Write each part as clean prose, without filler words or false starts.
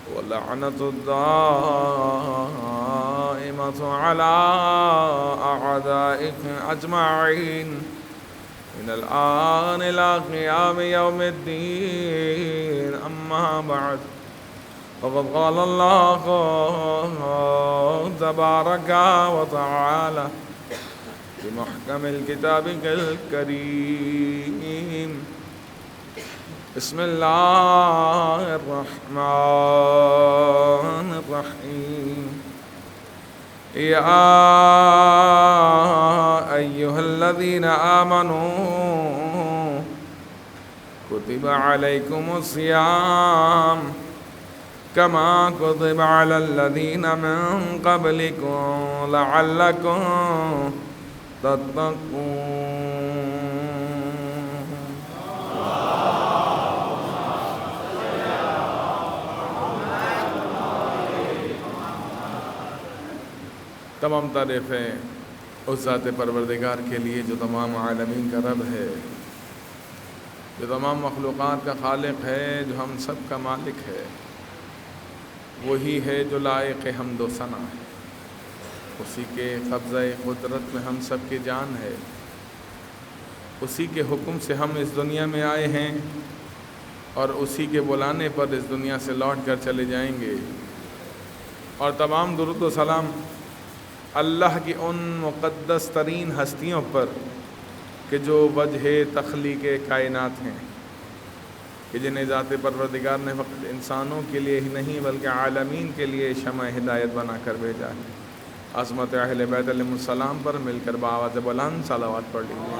واللعنة الدائمة على أعدائك أجمعين من الآن إلى قيام يوم الدين. أما بعد، فقد قال الله تبارك وتعالى في محكم الكتاب الكريم: بسم الله الرحمن الرحيم. يا أيها الذين آمنوا كتب عليكم الصيام كما كتب على الذين من قبلكم لعلكم تتقون. تمام تعریفیں اس ذات پروردگار کے لیے جو تمام عالمین کا رب ہے، جو تمام مخلوقات کا خالق ہے، جو ہم سب کا مالک ہے. وہی ہے جو لائق حمد و ثنا ہے. اسی کے قبضہ قدرت میں ہم سب کی جان ہے. اسی کے حکم سے ہم اس دنیا میں آئے ہیں اور اسی کے بلانے پر اس دنیا سے لوٹ کر چلے جائیں گے. اور تمام درود و سلام اللہ کی ان مقدس ترین ہستیوں پر کہ جو وجہ تخلیق کائنات ہیں، کہ جنہیں ذات پروردگار نے فقط انسانوں کے لیے ہی نہیں بلکہ عالمین کے لیے شمع ہدایت بنا کر بھیجا ہے. عظمت اہل بیت علیہ السلام پر مل کر بآواز بلند صلوات پڑھ لیجیے.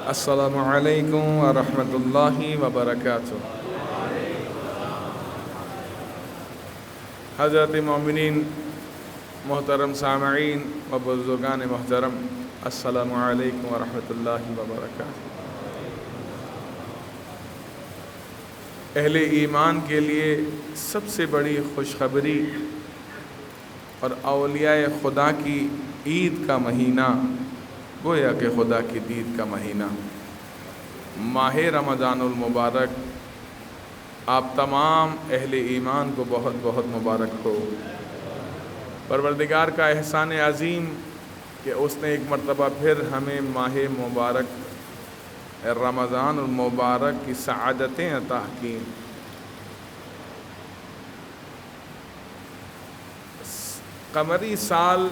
السلام علیکم ورحمۃ اللہ وبرکاتہ. حضرت مومنین، محترم سامعین و بزرگان محترم، السلام علیکم ورحمۃ اللہ وبرکاتہ. اہل ایمان کے لیے سب سے بڑی خوشخبری اور اولیاء خدا کی عید کا مہینہ، گویا کہ خدا کی دید کا مہینہ، ماہ رمضان المبارک، آپ تمام اہل ایمان کو بہت بہت مبارک ہو. پروردگار کا احسان عظیم کہ اس نے ایک مرتبہ پھر ہمیں ماہ مبارک رمضان المبارک کی سعادتیں عطا کی. قمری سال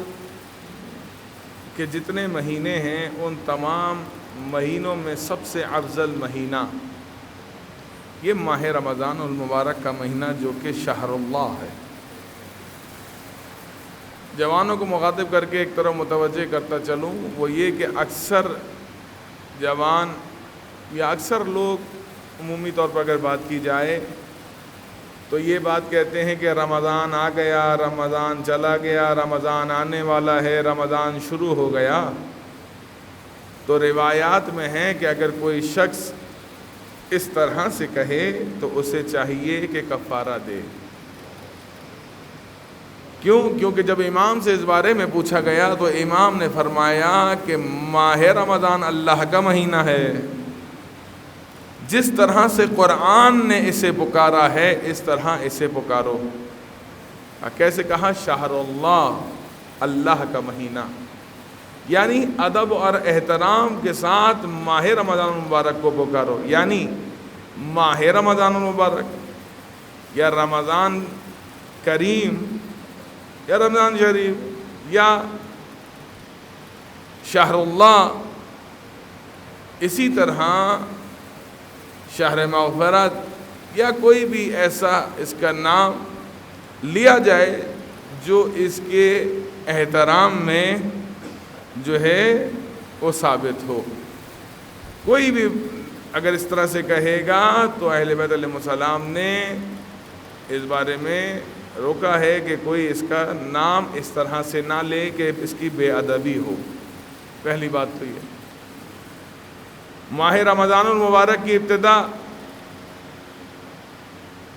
کہ جتنے مہینے ہیں ان تمام مہینوں میں سب سے افضل مہینہ یہ ماہ رمضان المبارک کا مہینہ جو کہ شہر اللہ ہے. جوانوں کو مخاطب کر کے ایک طرف متوجہ کرتا چلوں، وہ یہ کہ اکثر جوان یا اکثر لوگ عمومی طور پر اگر بات کی جائے تو یہ بات کہتے ہیں کہ رمضان آ گیا، رمضان چلا گیا، رمضان آنے والا ہے، رمضان شروع ہو گیا. تو روایات میں ہے کہ اگر کوئی شخص اس طرح سے کہے تو اسے چاہیے کہ کفارہ دے. کیونکہ جب امام سے اس بارے میں پوچھا گیا تو امام نے فرمایا کہ ماہ رمضان اللہ کا مہینہ ہے. جس طرح سے قرآن نے اسے پکارا ہے اس طرح اسے پکارو. کیسے کہا؟ شہر اللہ، اللہ کا مہینہ، یعنی ادب اور احترام کے ساتھ ماہ رمضان المبارک کو پکارو. یعنی ماہ رمضان المبارک یا رمضان کریم یا رمضان شریف یا شہر اللہ، اسی طرح شہر مغفرت یا کوئی بھی ایسا اس کا نام لیا جائے جو اس کے احترام میں جو ہے وہ ثابت ہو. کوئی بھی اگر اس طرح سے کہے گا تو اہل بیت علیہ السلام نے اس بارے میں روکا ہے کہ کوئی اس کا نام اس طرح سے نہ لے کہ اس کی بے ادبی ہو. پہلی بات تو یہ. ماہ رمضان المبارک کی ابتدا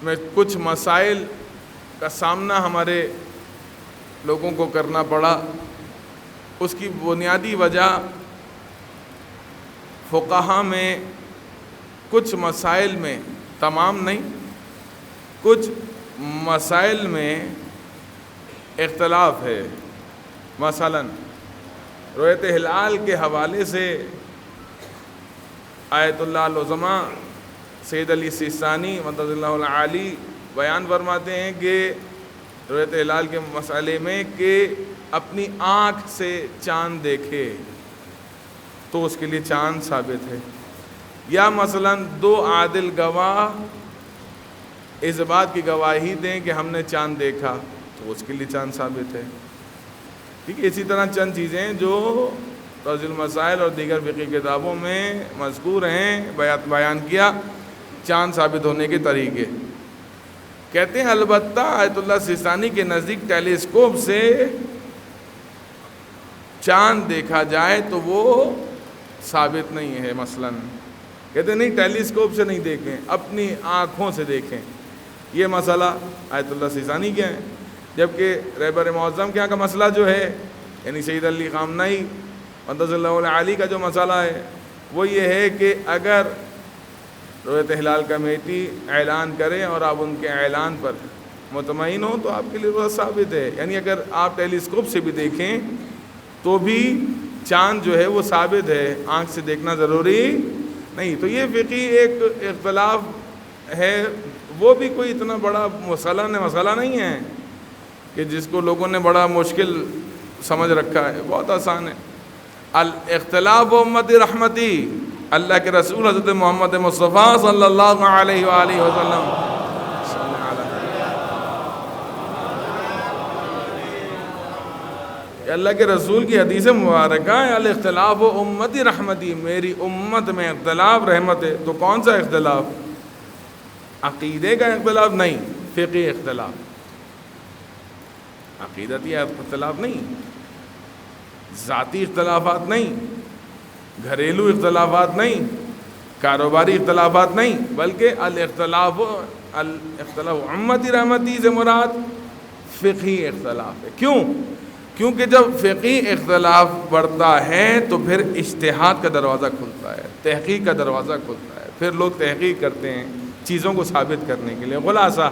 میں کچھ مسائل کا سامنا ہمارے لوگوں کو کرنا پڑا. اس کی بنیادی وجہ فقہا میں کچھ مسائل میں، تمام نہیں، کچھ مسائل میں اختلاف ہے. مثلا رؤیت ہلال کے حوالے سے آیت اللہ العظمی سید علی سیستانی مدد اللہ العالی بیان فرماتے ہیں کہ رؤیت ہلال کے مسئلے میں کہ اپنی آنکھ سے چاند دیکھے تو اس کے لیے چاند ثابت ہے. یا مثلا 2 عادل گواہ اس بات کی گواہی دیں کہ ہم نے چاند دیکھا تو اس کے لیے چاند ثابت ہے. ٹھیک ہے. اسی طرح چند چیزیں جو توضیح المسائل اور دیگر فقہی کتابوں میں مذکور ہیں، بیان کیا چاند ثابت ہونے کے طریقے. کہتے ہیں البتہ آیت اللہ سیستانی کے نزدیک ٹیلیسکوپ سے چاند دیکھا جائے تو وہ ثابت نہیں ہے. مثلا کہتے ہیں نہیں، ٹیلیسکوپ سے نہیں دیکھیں، اپنی آنکھوں سے دیکھیں. یہ مسئلہ آیت اللہ سیستانی کے ہیں. جبکہ رہبر معظم کے یہاں کا مسئلہ جو ہے، یعنی سید علی خامنہئی مدد اللہ العالی کا جو مسئلہ ہے وہ یہ ہے کہ اگر رؤیت ہلال کمیٹی اعلان کرے اور آپ ان کے اعلان پر مطمئن ہوں تو آپ کے لیے وہ ثابت ہے. یعنی اگر آپ ٹیلیسکوپ سے بھی دیکھیں تو بھی چاند جو ہے وہ ثابت ہے، آنکھ سے دیکھنا ضروری نہیں. تو یہ فقہی ایک اختلاف ہے، وہ بھی کوئی اتنا بڑا مسئلہ نہیں ہے کہ جس کو لوگوں نے بڑا مشکل سمجھ رکھا ہے. بہت آسان ہے. الاختلاف امتی رحمتی، اللہ کے رسول حضرت محمد مصطفیٰ صلی اللہ علیہ وآلہ وسلم اللہ کے رسول کی حدیث مبارکہ ہے الاختلاف امتی رحمتی، میری امت میں اختلاف رحمت ہے. تو کون سا اختلاف؟ عقیدے کا اختلاف نہیں، فقہی اختلاف. عقیدتی اختلاف نہیں، ذاتی اختلافات نہیں، گھریلو اختلافات نہیں، کاروباری اختلافات نہیں، بلکہ الاختلاف امتی رحمتی سے مراد فقہی اختلاف ہے. کیوں؟ کیونکہ جب فقہی اختلاف بڑھتا ہے تو پھر اجتہاد کا دروازہ کھلتا ہے، تحقیق کا دروازہ کھلتا ہے. پھر لوگ تحقیق کرتے ہیں چیزوں کو ثابت کرنے کے لیے. خلاصہ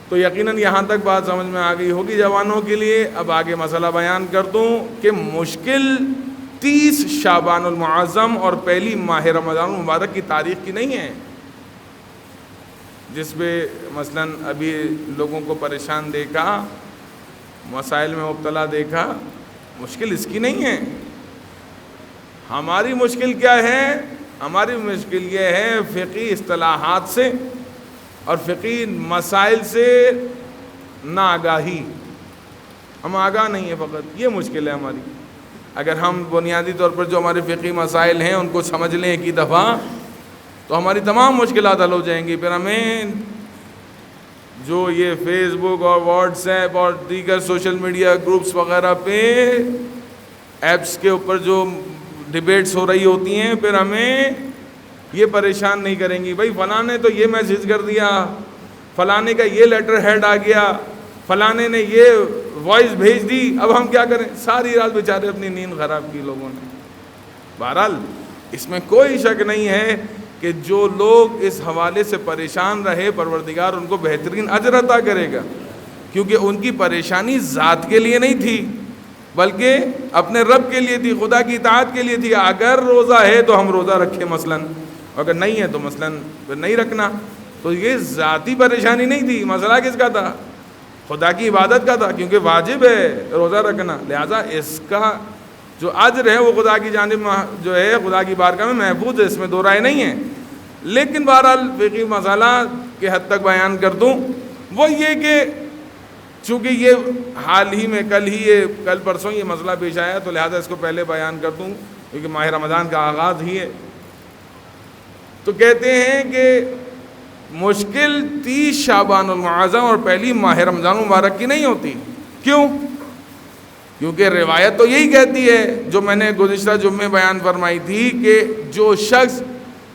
تو یقیناً یہاں تک بات سمجھ میں آ گئی ہوگی جوانوں کے لیے. اب آگے مسئلہ بیان کر دوں کہ مشکل 30 شعبان المعظم اور پہلی ماہ رمضان المبارک کی تاریخ کی نہیں ہے، جس پہ مثلاً ابھی لوگوں کو پریشان دیکھا، مسائل میں مبتلا دیکھا. مشکل اس کی نہیں ہے. ہماری مشکل کیا ہے؟ ہماری مشکل یہ ہے فقہی اصطلاحات سے اور فقہی مسائل سے ناآگاہی. ہم آگاہ نہیں ہیں، فقط یہ مشکل ہے ہماری. اگر ہم بنیادی طور پر جو ہمارے فقہی مسائل ہیں ان کو سمجھ لیں ایک ہی دفعہ تو ہماری تمام مشکلات حل ہو جائیں گی. پھر ہمیں جو یہ فیس بک اور واٹس ایپ اور دیگر سوشل میڈیا گروپس وغیرہ پہ ایپس کے اوپر جو ڈیبیٹس ہو رہی ہوتی ہیں، پھر ہمیں یہ پریشان نہیں کریں گی. بھائی فلاں نے تو یہ میسیج کر دیا، فلانے کا یہ لیٹر ہیڈ آ گیا، فلانے نے یہ وائس بھیج دی، اب ہم کیا کریں؟ ساری رات بیچارے اپنی نیند خراب کی لوگوں نے. بہرحال اس میں کوئی شک نہیں ہے کہ جو لوگ اس حوالے سے پریشان رہے پروردگار ان کو بہترین اجر عطا کرے گا، کیونکہ ان کی پریشانی ذات کے لیے نہیں تھی بلکہ اپنے رب کے لیے تھی، خدا کی اطاعت کے لیے تھی. اگر روزہ ہے تو ہم روزہ رکھیں مثلاً، اگر نہیں ہے تو مثلاً نہیں رکھنا. تو یہ ذاتی پریشانی نہیں تھی. مسئلہ کس کا تھا؟ خدا کی عبادت کا تھا، کیونکہ واجب ہے روزہ رکھنا. لہٰذا اس کا جو اجر ہے وہ خدا کی جانب جو ہے خدا کی بارگاہ میں محفوظ ہے، اس میں دو رائے نہیں ہے. لیکن بہرحال فقہی مسئلہ کے حد تک بیان کر دوں، وہ یہ کہ چونکہ یہ حال ہی میں کل پرسوں یہ مسئلہ پیش آیا تو لہٰذا اس کو پہلے بیان کر دوں کیونکہ ماہ رمضان کا آغاز ہی ہے. تو کہتے ہیں کہ مشکل 30 شعبان المعظم اور پہلی ماہ رمضان مبارک کی نہیں ہوتی. کیوں؟ کیونکہ روایت تو یہی کہتی ہے جو میں نے گزشتہ جمعے بیان فرمائی تھی کہ جو شخص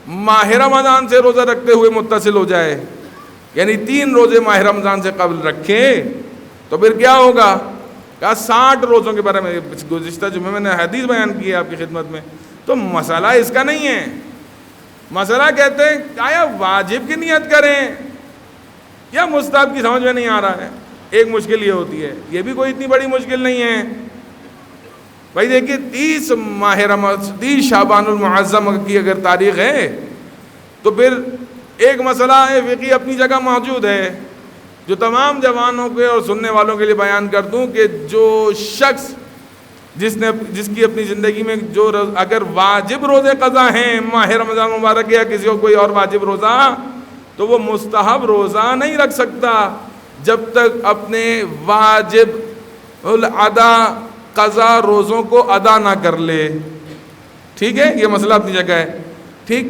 ماہ رمضان سے روزہ رکھتے ہوئے متصل ہو جائے، یعنی 3 روزے ماہ رمضان سے قبل رکھے تو پھر کیا ہوگا؟ کہا 60 روزوں کے بارے میں گزشتہ جمعے میں نے حدیث بیان کی ہے آپ کی خدمت میں. تو مسئلہ اس کا نہیں ہے. مسئلہ کہتے ہیں آیا واجب کی نیت کریں یا مستحب کی سمجھ میں نہیں آ رہا ہے. ایک مشکل یہ ہوتی ہے, یہ بھی کوئی اتنی بڑی مشکل نہیں ہے. بھائی دیکھیے 30 شعبان المعظم کی اگر تاریخ ہے تو پھر ایک مسئلہ فقہی اپنی جگہ موجود ہے جو تمام جوانوں کے اور سننے والوں کے لیے بیان کر دوں کہ جو شخص جس کی اپنی زندگی میں جو اگر واجب روزے قضا ہیں ماہ رمضان مبارک یا کسی کو کوئی اور واجب روزہ, تو وہ مستحب روزہ نہیں رکھ سکتا جب تک اپنے واجب الادا قضا روزوں کو ادا نہ کر لے. ٹھیک ہے, یہ مسئلہ اپنی جگہ ہے. ٹھیک,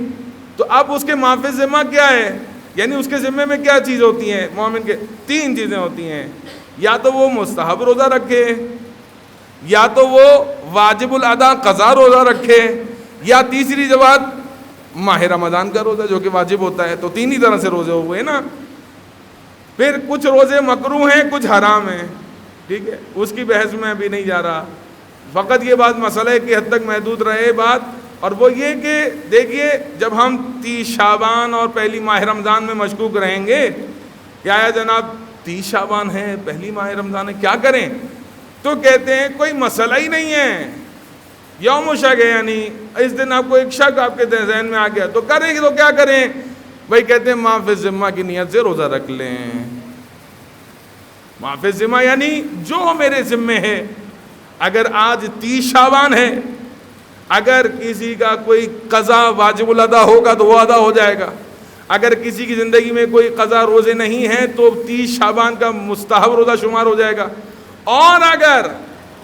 تو اب اس کے معافی ذمہ کیا ہے, یعنی اس کے ذمے میں کیا چیز ہوتی ہیں مومن کے؟ 3 چیزیں ہوتی ہیں. یا تو وہ مستحب روزہ رکھے, یا تو وہ واجب الادا قضا روزہ رکھے, یا تیسری بات ماہ رمضان کا روزہ جو کہ واجب ہوتا ہے. تو 3 ہی طرح سے روزے ہوئے نا. پھر کچھ روزے مکروہ ہیں, کچھ حرام ہیں. ٹھیک ہے, اس کی بحث میں ابھی نہیں جا رہا. فقط یہ بات مسئلہ کی حد تک محدود رہے بات, اور وہ یہ کہ دیکھیے جب ہم 30 شعبان اور پہلی ماہ رمضان میں مشکوک رہیں گے کہ آیا جناب 30 شعبان ہے پہلی ماہ رمضان ہے کیا کریں, تو کہتے ہیں کوئی مسئلہ ہی نہیں ہے, یوم شک ہے, یعنی اس دن آپ کو ایک شک آپ کے ذہن میں آ گیا تو کریں گے تو کیا کریں. بھائی کہتے ہیں معافی ذمہ کی نیت سے روزہ رکھ لیں. معافی ذمہ یعنی جو میرے ذمے ہے. اگر آج 30 شعبان ہے, اگر کسی کا کوئی قضا واجب الادا ہوگا تو وہ ادا ہو جائے گا. اگر کسی کی زندگی میں کوئی قضا روزے نہیں ہیں تو 30 شعبان کا مستحب روزہ شمار ہو جائے گا. اور اگر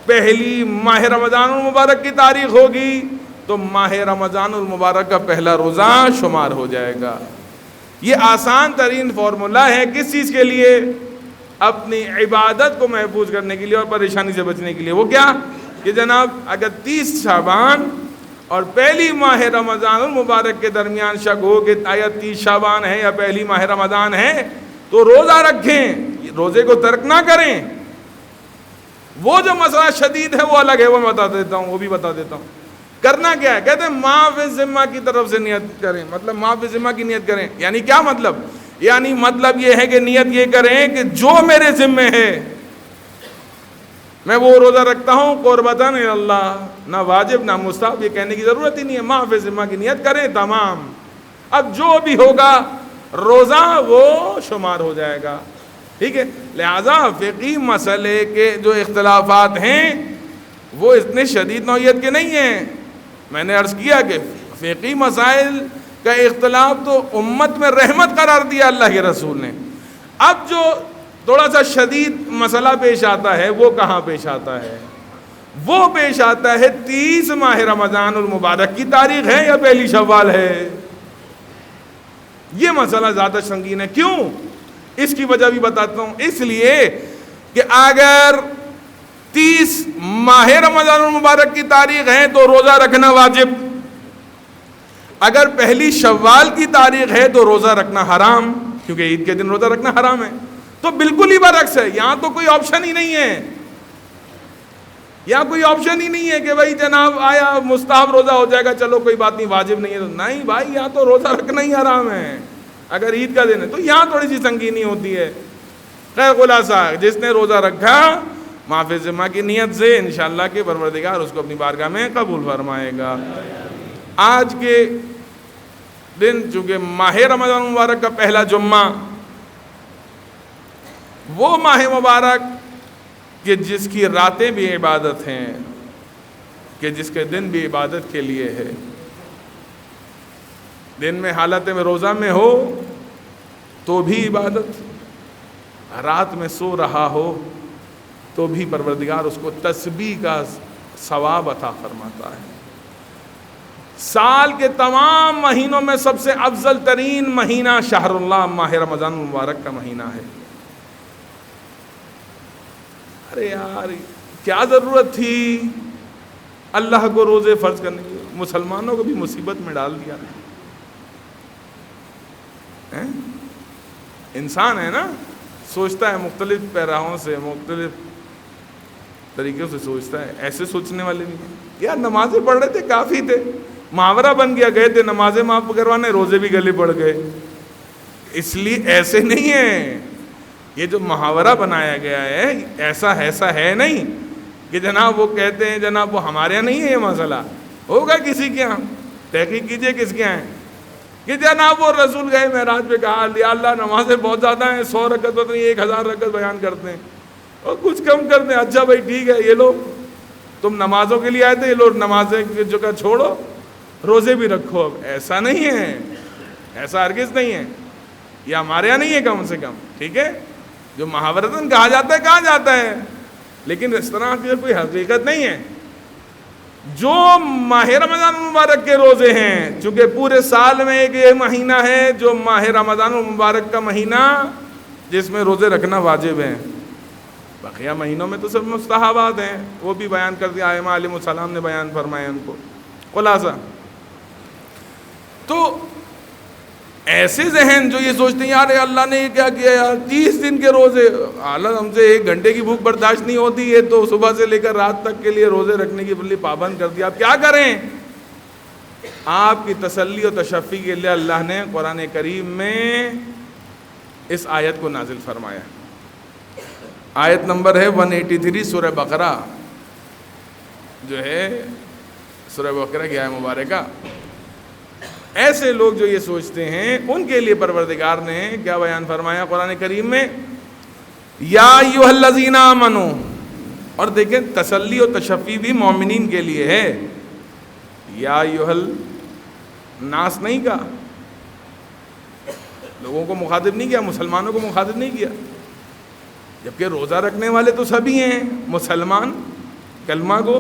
پہلی ماہ رمضان المبارک کی تاریخ ہوگی تو ماہ رمضان المبارک کا پہلا روزہ شمار ہو جائے گا. یہ آسان ترین فارمولا ہے کس چیز کے لیے؟ اپنی عبادت کو محفوظ کرنے کے لیے اور پریشانی سے بچنے کے لیے. وہ کیا کہ جناب اگر 30 شعبان اور پہلی ماہ رمضان المبارک کے درمیان شک ہو کہ آیا 30 شعبان ہے یا پہلی ماہ رمضان ہے تو روزہ رکھیں, روزے کو ترک نہ کریں. وہ جو مسئلہ شدید ہے وہ الگ ہے, وہ میں بتا دیتا ہوں, وہ بھی بتا دیتا ہوں. کرنا کیا ہے؟ کہتے ہیں معاف ذمہ کی طرف سے نیت کریں. مطلب معاف ذمہ کی نیت کریں یعنی کیا مطلب؟ یعنی مطلب یہ ہے کہ نیت یہ کریں کہ جو میرے ذمے ہے میں وہ روزہ رکھتا ہوں قربتاً اللہ, نہ واجب نہ مستحب, یہ کہنے کی ضرورت ہی نہیں ہے. معاف ذمہ کی نیت کریں تمام. اب جو بھی ہوگا روزہ وہ شمار ہو جائے گا. ٹھیک ہے, لہذا فقہی مسئلے کے جو اختلافات ہیں وہ اتنے شدید نوعیت کے نہیں ہیں. میں نے عرض کیا کہ فقہی مسائل کا اختلاف تو امت میں رحمت قرار دیا اللہ کے رسول نے. اب جو تھوڑا سا شدید مسئلہ پیش آتا ہے وہ کہاں پیش آتا ہے؟ وہ پیش آتا ہے 30 ماہ رمضان المبارک کی تاریخ ہے یا پہلی شوال ہے. یہ مسئلہ زیادہ سنگین ہے. کیوں؟ اس کی وجہ بھی بتاتا ہوں. اس لیے کہ اگر 30 ماہ رمضان المبارک کی تاریخ ہے تو روزہ رکھنا واجب, اگر پہلی شوال کی تاریخ ہے تو روزہ رکھنا حرام, کیونکہ عید کے دن روزہ رکھنا حرام ہے. تو بالکل ہی برعکس ہے. یہاں تو کوئی آپشن ہی نہیں ہے, یہاں کوئی آپشن ہی نہیں ہے کہ بھائی جناب آیا مستحب روزہ ہو جائے گا چلو کوئی بات نہیں واجب نہیں ہے. تو نہیں بھائی, یہاں تو روزہ رکھنا ہی حرام ہے اگر عید کا دن ہے. تو یہاں تھوڑی سی سنگینی ہوتی ہے. خیر خلاصہ جس نے روزہ رکھا معافی ذمہ کی نیت سے انشاءاللہ کہ پروردگار اس کو اپنی بارگاہ میں قبول فرمائے گا. آج کے دن چونکہ ماہ رمضان مبارک کا پہلا جمعہ, وہ ماہ مبارک کہ جس کی راتیں بھی عبادت ہیں, کہ جس کے دن بھی عبادت کے لیے ہے. دن میں حالت میں روزہ میں ہو تو بھی عبادت, رات میں سو رہا ہو تو بھی پروردگار اس کو تسبیح کا ثواب عطا فرماتا ہے. سال کے تمام مہینوں میں سب سے افضل ترین مہینہ شہر اللہ ماہ رمضان المبارک کا مہینہ ہے. ارے یار کیا ضرورت تھی اللہ کو روزے فرض کرنے کی؟ مسلمانوں کو بھی مصیبت میں ڈال دیا. انسان ہے نا, سوچتا ہے مختلف پیراہوں سے, مختلف طریقے سے سوچتا ہے. ایسے سوچنے والے بھی ہیں. یار نمازیں پڑھ رہے تھے کافی تھے, محاورہ بن گیا, گئے تھے نمازیں معاف کروانے, روزے بھی گلے پڑ گئے. اس لیے ایسے نہیں ہے. یہ جو محاورہ بنایا گیا ہے ایسا ہے نہیں کہ جناب وہ کہتے ہیں جناب وہ ہمارے یہاں نہیں ہے یہ مسئلہ, ہوگا کسی کے یہاں. تحقیق کیجئے کس کے یہاں ہے کہ جناب وہ رسول گئے معراج پہ, کہا یا اللہ نمازیں بہت زیادہ ہیں, 100 رکعت پتہ نہیں 1000 رکعت بیان کرتے ہیں اور کچھ کم کرتے ہیں. اچھا بھائی ٹھیک ہے, یہ لو تم نمازوں کے لیے آئے تھے, یہ لو نمازیں جو کا چھوڑو, روزے بھی رکھو. اب ایسا نہیں ہے, ایسا ہرگز نہیں ہے. یہ ہمارے یہاں نہیں ہے کم سے کم, ٹھیک ہے. جو محاورتاً کہا جاتا ہے لیکن اس طرح کی کوئی حقیقت نہیں ہے. جو ماہ رمضان المبارک کے روزے ہیں, چونکہ پورے سال میں ایک یہ مہینہ ہے جو ماہ رمضان المبارک کا مہینہ جس میں روزے رکھنا واجب ہیں. بقیہ مہینوں میں تو سب مستحبات ہیں, وہ بھی بیان کر دیا ائمہ علیہ السلام نے بیان فرمائے ان کو. خلاصہ تو ایسے ذہن جو یہ سوچتے ہیں یار اللہ نے یہ کیا کیا یار, 30 دن کے روزے, حالانکہ ہم سے 1 گھنٹے کی بھوک برداشت نہیں ہوتی ہے تو صبح سے لے کر رات تک کے لیے روزے رکھنے کی بلی پابند کر دیا. آپ کیا کریں؟ آپ کی تسلی و تشفی کے لیے اللہ نے قرآن کریم میں اس آیت کو نازل فرمایا. آیت نمبر ہے 183 سورہ بقرہ, جو ہے سورہ بقرہ کی آیت مبارکہ. ایسے لوگ جو یہ سوچتے ہیں ان کے لیے پروردگار نے کیا بیان فرمایا قرآن کریم میں, یا ایھا الذین آمنوا. اور دیکھیں تسلی و تشفی بھی مومنین کے لیے ہے. یا ایھا الناس نہیں کہا, لوگوں کو مخاطب نہیں کیا, مسلمانوں کو مخاطب نہیں کیا, جبکہ روزہ رکھنے والے تو سبھی ہیں مسلمان کلمہ کو.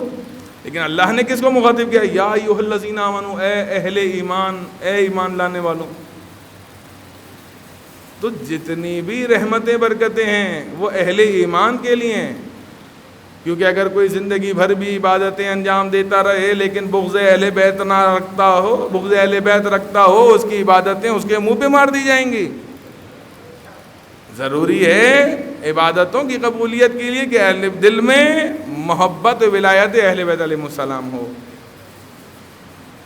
لیکن اللہ نے کس کو مخاطب کیا؟ یا ایھا الذین آمنوا, اے اہل ایمان, اے ایمان لانے والوں. تو جتنی بھی رحمتیں برکتیں ہیں وہ اہل ایمان کے لیے ہیں. کیونکہ اگر کوئی زندگی بھر بھی عبادتیں انجام دیتا رہے لیکن بغض اہل بیت نہ رکھتا ہو, بغض اہل بیت رکھتا ہو, اس کی عبادتیں اس کے منہ پہ مار دی جائیں گی. ضروری ہے عبادتوں کی قبولیت کے لیے کہ اہل دل میں محبت و ولایت اہل بیت علیہ السلام ہو.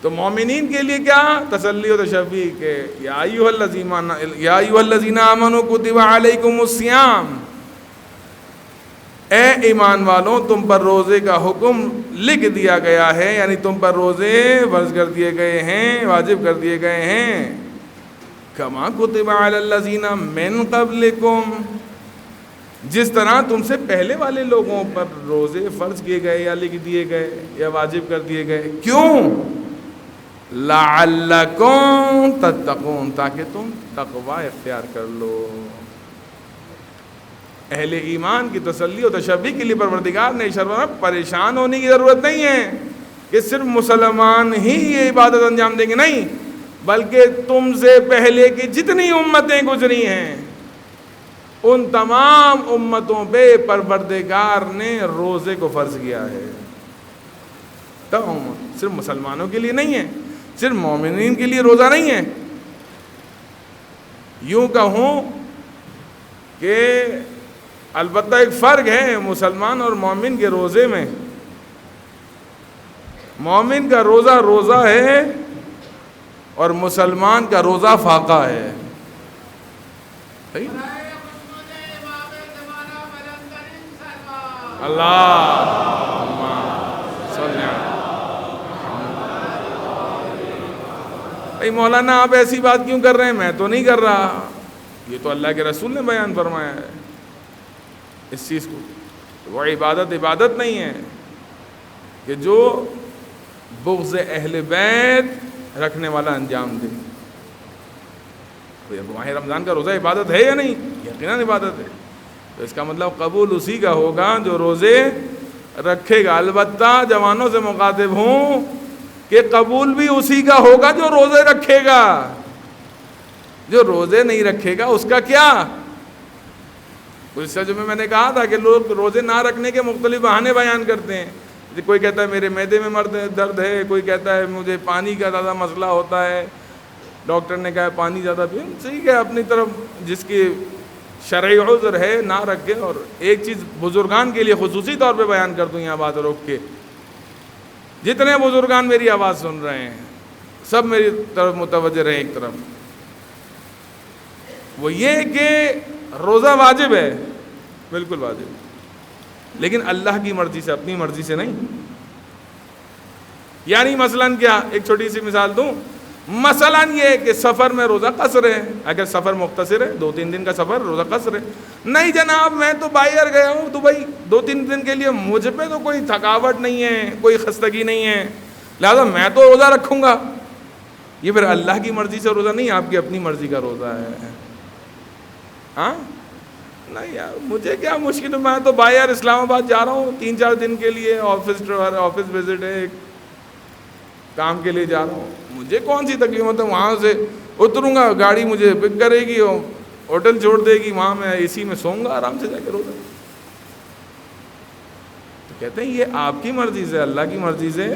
تو مومنین کے لیے کیا تسلی و تشفی کہ یا ایھا الذین آمنوا کتب علیکم الصیام, اے ایمان والوں تم پر روزے کا حکم لکھ دیا گیا ہے, یعنی تم پر روزے فرض کر دیے گئے ہیں, واجب کر دیے گئے ہیں. کما کتب علی الذین من قبلکم, جس طرح تم سے پہلے والے لوگوں پر روزے فرض کیے گئے یا لکھ دیے گئے یا واجب کر دیے گئے. کیوں؟ لعلکم تتقون, تاکہ تم تقوی اختیار کر لو. اہل ایمان کی تسلی و تشفی کے لیے پروردگار نے اشارہ, پریشان ہونے کی ضرورت نہیں ہے کہ صرف مسلمان ہی یہ عبادت انجام دیں گے, نہیں, بلکہ تم سے پہلے کی جتنی امتیں گزری ہیں ان تمام امتوں پہ پروردگار نے روزے کو فرض کیا ہے. تو صرف مسلمانوں کے لیے نہیں ہے, صرف مومنین کے لیے روزہ نہیں ہے. یوں کہوں کہ البتہ ایک فرق ہے مسلمان اور مومن کے روزے میں. مومن کا روزہ روزہ ہے اور مسلمان کا روزہ فاقہ ہے. اللہ بھائی مولانا آپ ایسی بات کیوں کر رہے ہیں؟ میں تو نہیں کر رہا, یہ تو اللہ کے رسول نے بیان فرمایا ہے اس چیز کو. وہ عبادت نہیں ہے کہ جو بغض اہل بیت رکھنے والا انجام دے. ماہ رمضان کا روزہ عبادت ہے یا نہیں؟ یقیناً عبادت ہے. تو اس کا مطلب قبول اسی کا ہوگا جو روزے رکھے گا. البتہ جوانوں سے مخاطب ہوں کہ قبول بھی اسی کا ہوگا جو روزے رکھے گا. جو روزے نہیں رکھے گا اس کا کیا؟ اس سجدے میں نے کہا تھا کہ لوگ روزے نہ رکھنے کے مختلف بہانے بیان کرتے ہیں. کوئی کہتا ہے میرے معدے میں درد ہے, کوئی کہتا ہے مجھے پانی کا زیادہ مسئلہ ہوتا ہے, ڈاکٹر نے کہا پانی زیادہ پئیں. ٹھیک ہے, اپنی طرف جس کی شرعی عذر ہے نہ رکھے. اور ایک چیز بزرگان کے لیے خصوصی طور پہ بیان کر دوں یہاں بات روک کے, جتنے بزرگان میری آواز سن رہے ہیں سب میری طرف متوجہ رہیں ایک طرف. وہ یہ کہ روزہ واجب ہے, بالکل واجب, لیکن اللہ کی مرضی سے, اپنی مرضی سے نہیں. یعنی مثلاً کیا, ایک چھوٹی سی مثال دوں, مثلاً یہ کہ سفر میں روزہ قصر ہے. اگر سفر مختصر ہے 2-3 دن کا سفر, روزہ قصر ہے. نہیں جناب میں تو باہر گیا ہوں دبئی 2-3 دن کے لیے, مجھ پہ تو کوئی تھکاوٹ نہیں ہے, کوئی خستگی نہیں ہے, لہذا میں تو روزہ رکھوں گا. یہ پھر اللہ کی مرضی سے روزہ نہیں, آپ کی اپنی مرضی کا روزہ ہے. ہاں نہیں یار مجھے کیا مشکل ہے, میں تو باہر اسلام آباد جا رہا ہوں 3-4 دن کے لیے, آفس وزٹ ہے, کام کے لیے جا رہا ہوں, مجھے کون سی تکلیف ہوتا ہے, وہاں سے اتروں گا گاڑی مجھے پک کرے گی اور ہوٹل چھوڑ دے گی, وہاں میں اے سی میں سوؤں گا آرام سے جا کے روزہ. تو کہتے ہیں یہ آپ کی مرضی سے, اللہ کی مرضی سے.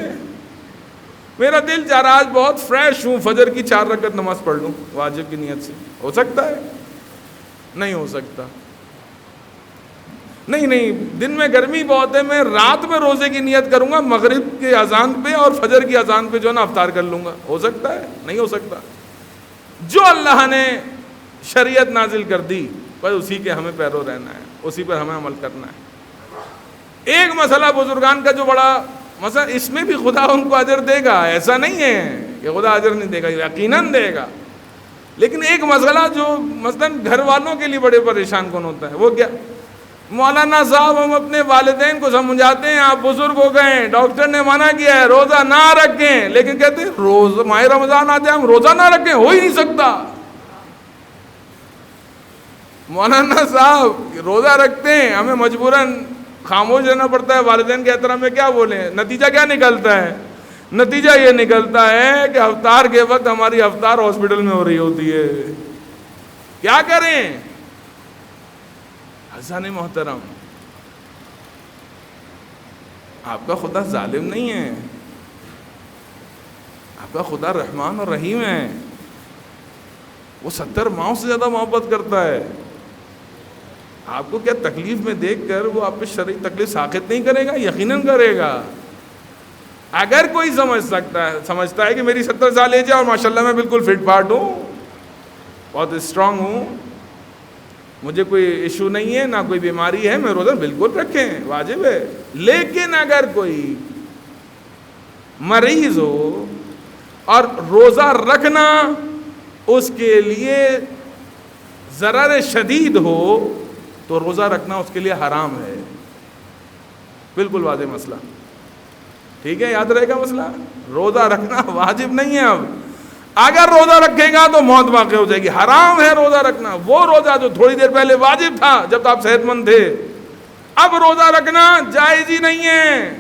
میرا دل چاہ رہا آج بہت فریش ہوں, فجر کی 4 رکعت نماز پڑھ لوں واجب کی نیت سے, ہو سکتا ہے؟ نہیں ہو سکتا. نہیں دن میں گرمی بہت ہے, میں رات میں روزے کی نیت کروں گا مغرب کے اذان پہ اور فجر کی اذان پہ جو ہے نا افطار کر لوں گا. ہو سکتا ہے؟ نہیں ہو سکتا. جو اللہ نے شریعت نازل کر دی بس اسی کے ہمیں پیرو رہنا ہے, اسی پر ہمیں عمل کرنا ہے. ایک مسئلہ بزرگان کا جو بڑا مسئلہ, اس میں بھی خدا ان کو اجر دے گا, ایسا نہیں ہے کہ خدا اجر نہیں دے گا, یقیناً دے گا. لیکن ایک مسئلہ جو مثلاً گھر والوں کے لیے بڑے پریشان کون ہوتا ہے, وہ کیا, مولانا صاحب ہم اپنے والدین کو سمجھاتے ہیں آپ بزرگ ہو گئے ہیں, ڈاکٹر نے منع کیا ہے روزہ نہ رکھیں, لیکن کہتے ہیں روز ماہ رمضان آتے ہیں ہم روزہ نہ رکھیں, ہو ہی نہیں سکتا. مولانا صاحب روزہ رکھتے ہیں, ہمیں مجبوراً خاموش رہنا پڑتا ہے, والدین کے احترام میں کیا بولیں, نتیجہ کیا نکلتا ہے, نتیجہ یہ نکلتا ہے کہ افطار کے وقت ہماری افطار ہاسپٹل میں ہو رہی ہوتی ہے. کیا کریں حسن محترم, آپ کا خدا ظالم نہیں ہے, آپ کا خدا رحمان اور رحیم ہے. وہ 70 ماؤں سے زیادہ محبت کرتا ہے. آپ کو کیا تکلیف میں دیکھ کر وہ آپ پہ شرعی تکلیف ساقط نہیں کرے گا؟ یقیناً کرے گا. اگر کوئی سمجھتا ہے کہ میری 70 سال ایج ہے اور ماشاءاللہ میں بالکل فٹ فاٹ ہوں, بہت اسٹرانگ ہوں, مجھے کوئی ایشو نہیں ہے, نہ کوئی بیماری ہے, میں روزہ بالکل رکھیں, واجب ہے. لیکن اگر کوئی مریض ہو اور روزہ رکھنا اس کے لیے ضرر شدید ہو تو روزہ رکھنا اس کے لیے حرام ہے. بالکل واضح مسئلہ, ٹھیک ہے, یاد رہے گا مسئلہ. روزہ رکھنا واجب نہیں ہے. اب اگر روزہ رکھے گا تو موت واقع ہو جائے گی. حرام ہے روزہ رکھنا. وہ روزہ جو تھوڑی دیر پہلے واجب تھا جب آپ صحت مند تھے, اب روزہ رکھنا جائز ہی نہیں ہے.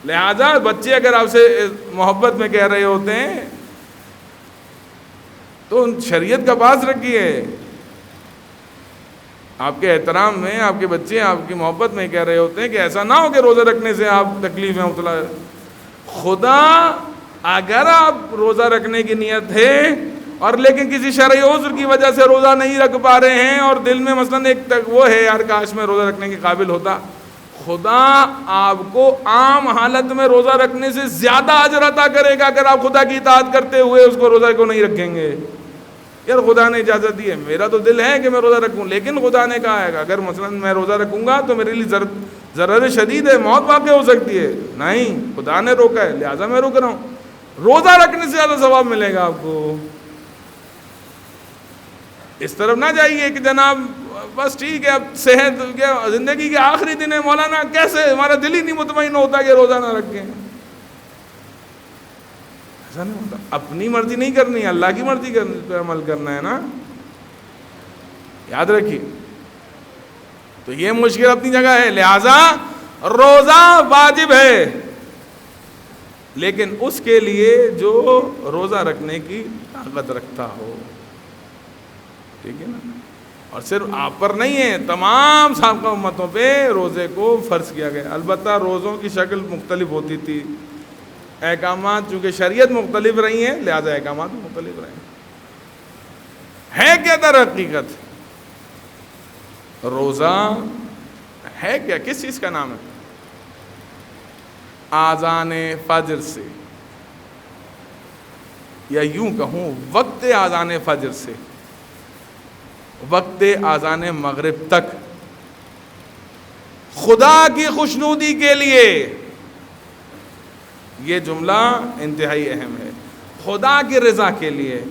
لہذا بچے اگر آپ سے محبت میں کہہ رہے ہوتے ہیں تو شریعت کا پاس رکھیے. آپ کے احترام میں آپ کے بچے آپ کی محبت میں کہہ رہے ہوتے ہیں کہ ایسا نہ ہو کہ روزہ رکھنے سے آپ تکلیف میں مبتلا. خدا اگر آپ روزہ رکھنے کی نیت ہے اور لیکن کسی شرعی عذر کی وجہ سے روزہ نہیں رکھ پا رہے ہیں اور دل میں مثلاً ایک وہ ہے یار کاش میں روزہ رکھنے کے قابل ہوتا, خدا آپ کو عام حالت میں روزہ رکھنے سے زیادہ اجر عطا کرے گا اگر آپ خدا کی اطاعت کرتے ہوئے اس کو روزہ کو نہیں رکھیں گے. یار خدا نے اجازت دی ہے, میرا تو دل ہے کہ میں روزہ رکھوں, لیکن خدا نے کہا ہے کہ اگر مثلاً میں روزہ رکھوں گا تو میرے لیے ضرر شدید ہے, موت واقع ہو سکتی ہے. نہیں, خدا نے روکا ہے لہٰذا میں روک رہا ہوں. روزہ رکھنے سے زیادہ ثواب ملے گا آپ کو. اس طرف نہ جائیے کہ جناب بس ٹھیک ہے اب صحت زندگی کے آخری دن ہے, مولانا کیسے, ہمارا دل ہی نہیں مطمئن ہوتا کہ روزہ نہ رکھیں. ایسا نہیں ہوتا. اپنی مرضی نہیں کرنی, اللہ کی مرضی پہ عمل کرنا ہے نا, یاد رکھیے. تو یہ مشکل اپنی جگہ ہے. لہذا روزہ واجب ہے, لیکن اس کے لیے جو روزہ رکھنے کی طاقت رکھتا ہو, ٹھیک ہے نا. اور صرف آپ پر نہیں ہے, تمام سابقہ امتوں پہ روزے کو فرض کیا گیا. البتہ روزوں کی شکل مختلف ہوتی تھی, احکامات چونکہ شریعت مختلف رہی ہیں لہذا احکامات مختلف رہے ہیں. ہے کیا در حقیقت؟ روزہ ہے کیا؟ کس چیز کا نام ہے؟ آذان فجر سے، یا یوں کہوں وقت آذان فجر سے وقت آذان مغرب تک خدا کی خوشنودی کے لیے، یہ جملہ انتہائی اہم ہے، خدا کی رضا کے لیے،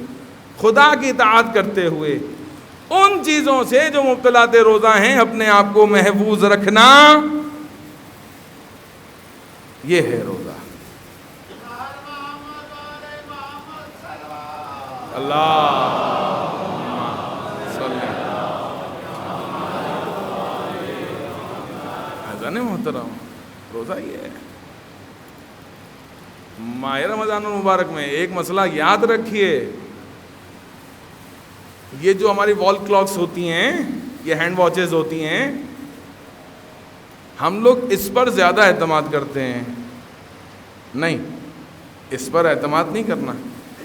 خدا کی اطاعت کرتے ہوئے ان چیزوں سے جو مبطلات روزہ ہیں اپنے آپ کو محفوظ رکھنا، یہ ہے روزہ۔ محترم روزہ یہ ہے۔ ماہ رمضان المبارک میں ایک مسئلہ یاد رکھیے، یہ جو ہماری وال کلاکس ہوتی ہیں، یہ ہینڈ واچز ہوتی ہیں، ہم لوگ اس پر زیادہ اعتماد کرتے ہیں۔ نہیں، اس پر اعتماد نہیں کرنا۔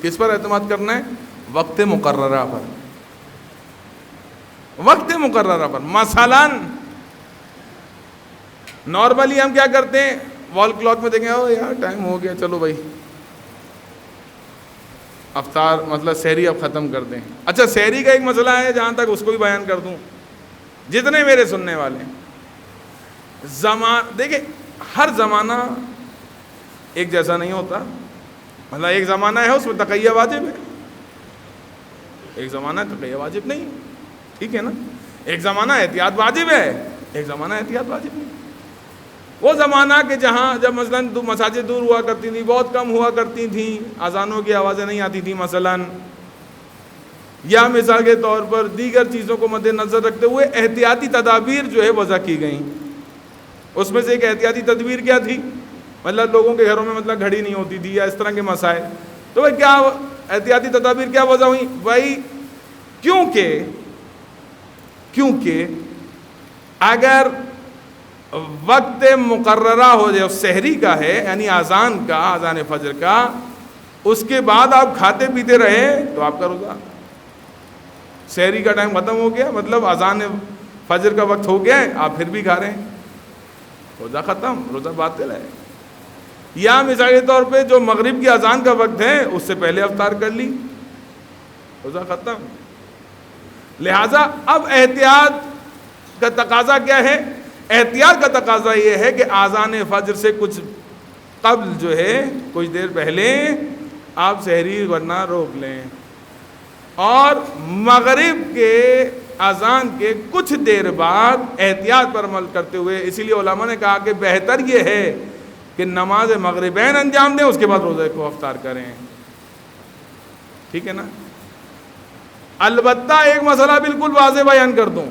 کس پر اعتماد کرنا ہے؟ وقت مقررہ پر، وقت مقررہ پر۔ مثلاً نارملی ہم کیا کرتے ہیں؟ وال کلاک میں دیکھیں، او یار ٹائم ہو گیا، چلو بھائی افطار مطلب سحری اب ختم کر دیں۔ اچھا، سحری کا ایک مسئلہ ہے، جہاں تک اس کو بھی بیان کر دوں، جتنے میرے سننے والے ہیں، دیکھیں ہر زمانہ ایک جیسا نہیں ہوتا۔ مطلب ایک زمانہ ہے اس میں تقیہ واجب ہے، ایک زمانہ تقیہ واجب نہیں، ٹھیک ہے نا؟ ایک زمانہ احتیاط واجب ہے، ایک زمانہ احتیاط واجب نہیں۔ وہ زمانہ کہ جہاں جب مثلاً مساجد دور ہوا کرتی تھی، بہت کم ہوا کرتی تھیں، اذانوں کی آوازیں نہیں آتی تھیں مثلاً، یا مثال کے طور پر دیگر چیزوں کو مد نظر رکھتے ہوئے احتیاطی تدابیر جو ہے وضع کی گئیں۔ اس میں سے ایک احتیاطی تدبیر کیا تھی؟ مطلب لوگوں کے گھروں میں مطلب گھڑی نہیں ہوتی تھی یا اس طرح کے مسائل۔ تو بھائی کیا احتیاطی تدابیر کیا وضع ہوئی؟ بھائی کیونکہ اگر وقت مقررہ ہو جائے، سحری کا ہے یعنی اذان کا، اذان فجر کا، اس کے بعد آپ کھاتے پیتے رہے تو آپ کا روزہ، سحری کا ٹائم ختم ہو گیا، مطلب اذان فجر کا وقت ہو گیا ہے، آپ پھر بھی کھا رہے ہیں، روزہ ختم، روزہ باطل ہے۔ یا مثال کے طور پہ جو مغرب کی اذان کا وقت ہے اس سے پہلے افطار کر لی، روزہ ختم۔ لہذا اب احتیاط کا تقاضا کیا ہے؟ احتیاط کا تقاضا یہ ہے کہ اذان فجر سے کچھ قبل جو ہے، کچھ دیر پہلے آپ سحری ورنہ روک لیں، اور مغرب کے اذان کے کچھ دیر بعد احتیاط پر عمل کرتے ہوئے، اسی لیے علماء نے کہا کہ بہتر یہ ہے کہ نماز مغربین انجام دیں، اس کے بعد روزے کو افطار کریں، ٹھیک ہے نا؟ البتہ ایک مسئلہ بالکل واضح بیان کر دوں،